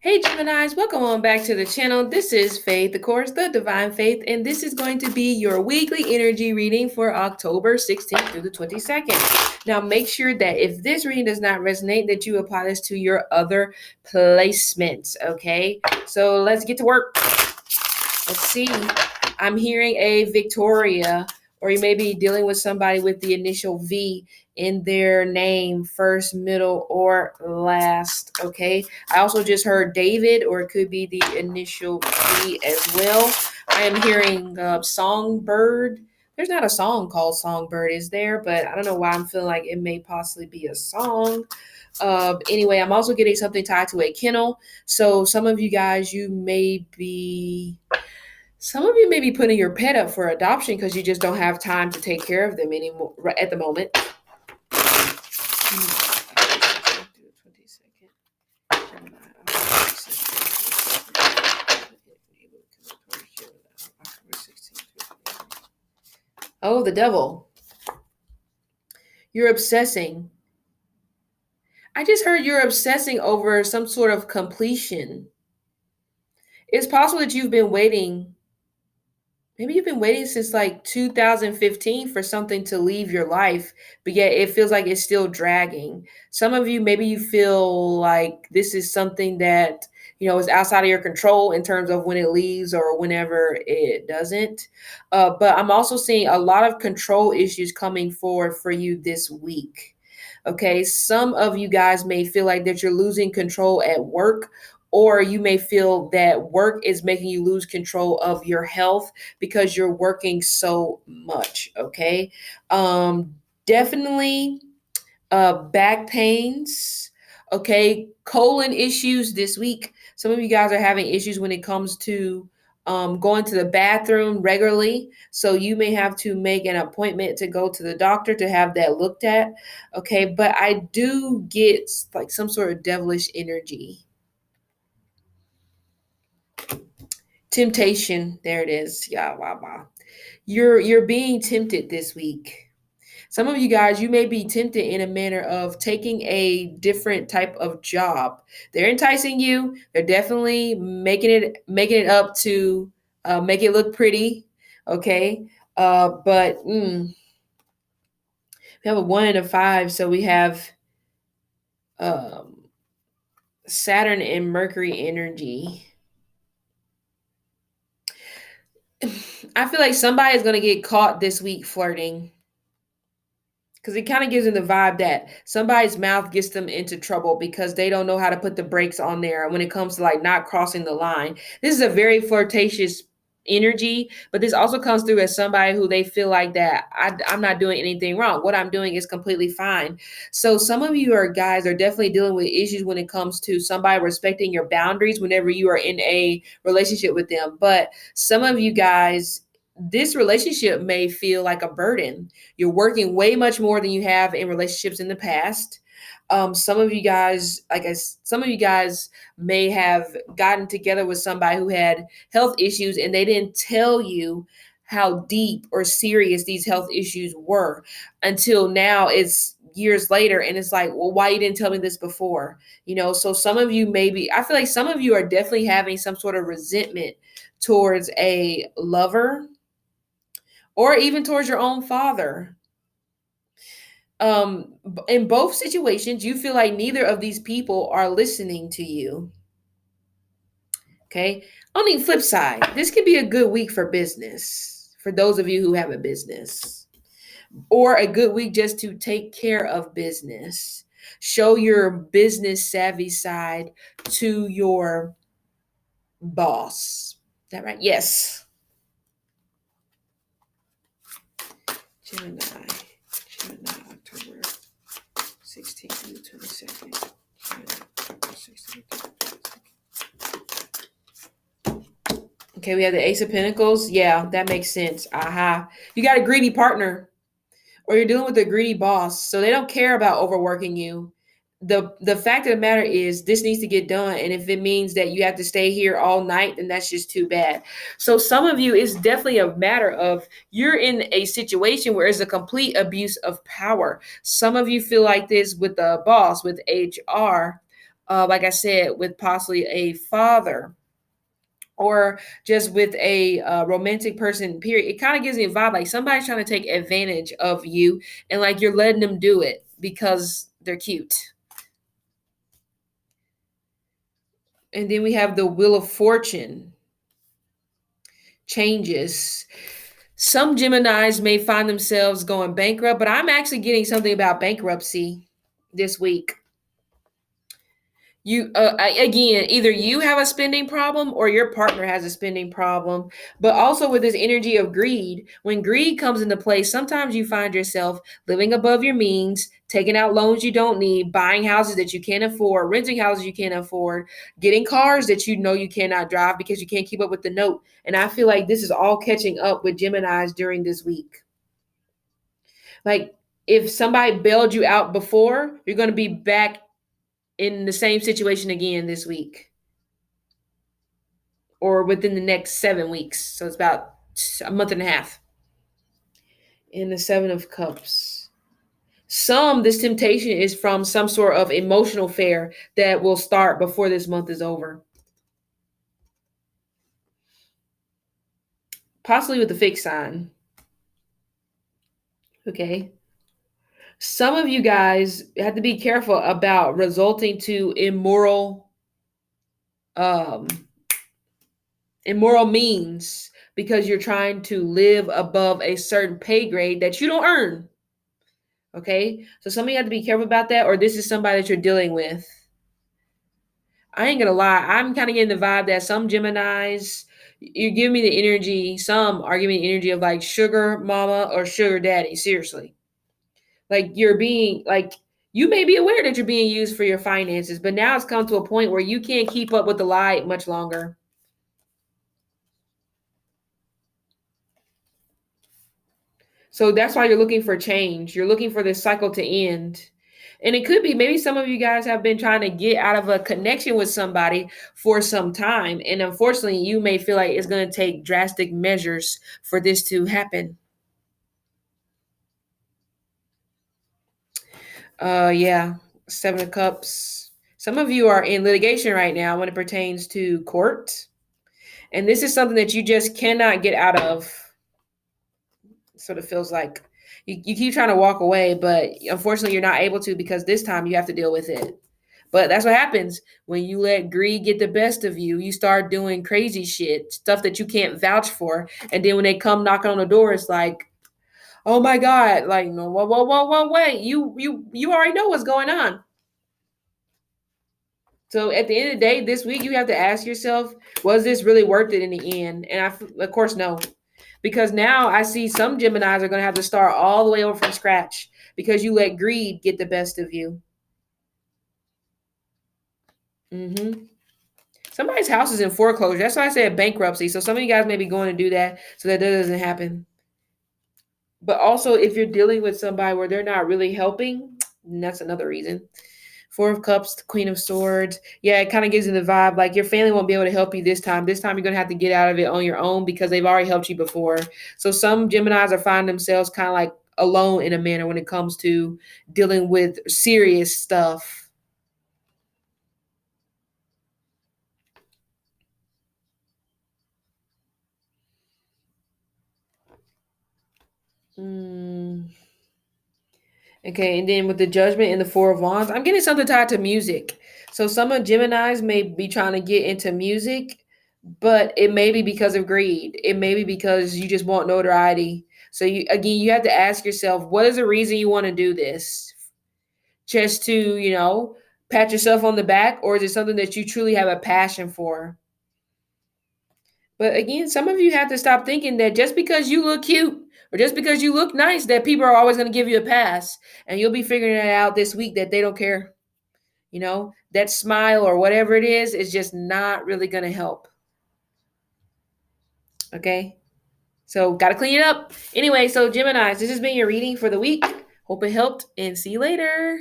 Hey Geminis, welcome on back to the channel. This is Faith, of course, the Divine Faith, and this is going to be your weekly energy reading for October 16th through the 22nd. Now, make sure that if this reading does not resonate, that you apply this to your other placements, okay? So let's get to work. Let's see. I'm hearing a Victoria, or you may be dealing with somebody with the initial V in their name, first, middle, or last. Okay. I also just heard David, or it could be the initial V as well. I am hearing Songbird. There's not a song called Songbird, is there? But I don't know why I'm feeling like it may possibly be a song. Anyway, I'm also getting something tied to a kennel. So some of you guys, some of you may be putting your pet up for adoption because you just don't have time to take care of them anymore at the moment. Oh, the devil. You're obsessing. I just heard you're obsessing over some sort of completion. It's possible that you've been waiting. Maybe you've been waiting since like 2015 for something to leave your life, but yet it feels like it's still dragging. Some of you, maybe you feel like this is something that, is outside of your control in terms of when it leaves or whenever it doesn't. But I'm also seeing a lot of control issues coming forward for you this week. Okay, some of you guys may feel like that you're losing control at work, or you may feel that work is making you lose control of your health because you're working so much. Okay, definitely back pains. Okay, colon issues this week. Some of you guys are having issues when it comes to going to the bathroom regularly. So you may have to make an appointment to go to the doctor to have that looked at. Okay, but I do get like some sort of devilish energy. Temptation. There it is. Yeah, wow, wow. You're being tempted this week. Some of you guys, you may be tempted in a manner of taking a different type of job. They're enticing you. They're definitely making it up to make it look pretty. Okay, but we have a 1 and a 5, so we have um, Saturn and Mercury energy. I feel like somebody is going to get caught this week flirting, because it kind of gives them the vibe that somebody's mouth gets them into trouble because they don't know how to put the brakes on there when it comes to like not crossing the line. This is a very flirtatious energy, but this also comes through as somebody who they feel like that I'm not doing anything wrong. What I'm doing is completely fine. So some of you are guys are definitely dealing with issues when it comes to somebody respecting your boundaries whenever you are in a relationship with them. But some of you guys, this relationship may feel like a burden. You're working way much more than you have in relationships in the past. Some of you guys, some of you guys may have gotten together with somebody who had health issues and they didn't tell you how deep or serious these health issues were until now. It's years later and it's like, well, why you didn't tell me this before? So some of you maybe, I feel like some of you are definitely having some sort of resentment towards a lover or even towards your own father. In both situations, you feel like neither of these people are listening to you. Okay. On the flip side, this could be a good week for business for those of you who have a business, or a good week just to take care of business. Show your business savvy side to your boss. Is that right? Yes. Gemini, October 16th to the 22nd. Okay, we have the Ace of Pentacles. Yeah, that makes sense. Aha. You got a greedy partner, or you're dealing with a greedy boss. So they don't care about overworking you. The fact of the matter is this needs to get done. And if it means that you have to stay here all night, then that's just too bad. So some of you, it's definitely a matter of you're in a situation where it's a complete abuse of power. Some of you feel like this with the boss, with HR. like I said, with possibly a father or just with a romantic person, period. It kind of gives me a vibe like somebody's trying to take advantage of you and like you're letting them do it because they're cute. And then we have the Wheel of Fortune changes. Some Geminis may find themselves going bankrupt, but I'm actually getting something about bankruptcy this week. You again, either you have a spending problem or your partner has a spending problem. But also with this energy of greed, when greed comes into play, sometimes you find yourself living above your means, taking out loans you don't need, buying houses that you can't afford, renting houses you can't afford, getting cars that you know you cannot drive because you can't keep up with the note. And I feel like this is all catching up with Geminis during this week. Like if somebody bailed you out before, you're going to be back in the same situation again this week or within the next 7 weeks. So it's about a month and a half. In the Seven of Cups. This temptation is from some sort of emotional affair that will start before this month is over. Possibly with the fixed sign. Okay. Some of you guys have to be careful about resulting to um immoral means because you're trying to live above a certain pay grade that you don't earn. Okay. So some of you have to be careful about that, or this is somebody that you're dealing with. I ain't gonna lie, I'm kind of getting the vibe that some Geminis, you give me the energy, some are giving me the energy of like sugar mama or sugar daddy. Seriously. Like you're being like you may be aware that you're being used for your finances, but now it's come to a point where you can't keep up with the lie much longer. So that's why you're looking for change. You're looking for this cycle to end. And it could be maybe some of you guys have been trying to get out of a connection with somebody for some time. And unfortunately, you may feel like it's going to take drastic measures for this to happen. Yeah. Seven of Cups. Some of you are in litigation right now when it pertains to court. And this is something that you just cannot get out of. Sort of feels like you keep trying to walk away, but unfortunately you're not able to because this time you have to deal with it. But that's what happens when you let greed get the best of you. You start doing crazy shit, stuff that you can't vouch for, and then when they come knocking on the door, it's like, oh my god, like no, whoa, wait, you already know what's going on. So at the end of the day, this week you have to ask yourself, was this really worth it in the end? And of course, no. Because now I see some Geminis are going to have to start all the way over from scratch because you let greed get the best of you. Mm-hmm. Somebody's house is in foreclosure. That's why I said bankruptcy. So some of you guys may be going to do that so that doesn't happen. But also, if you're dealing with somebody where they're not really helping, that's another reason. Four of Cups, the Queen of Swords. Yeah, it kind of gives you the vibe like your family won't be able to help you this time. This time you're going to have to get out of it on your own because they've already helped you before. So some Geminis are finding themselves kind of like alone in a manner when it comes to dealing with serious stuff. Mm. Okay, and then with the Judgment and the Four of Wands, I'm getting something tied to music. So some of Geminis may be trying to get into music, but it may be because of greed. It may be because you just want notoriety. So you have to ask yourself, what is the reason you want to do this? Just to, pat yourself on the back, or is it something that you truly have a passion for? But again, some of you have to stop thinking that just because you look cute or just because you look nice, that people are always going to give you a pass. And you'll be figuring it out this week that they don't care. That smile or whatever it is just not really going to help. Okay. So got to clean it up. Anyway, so Geminis, this has been your reading for the week. Hope it helped and see you later.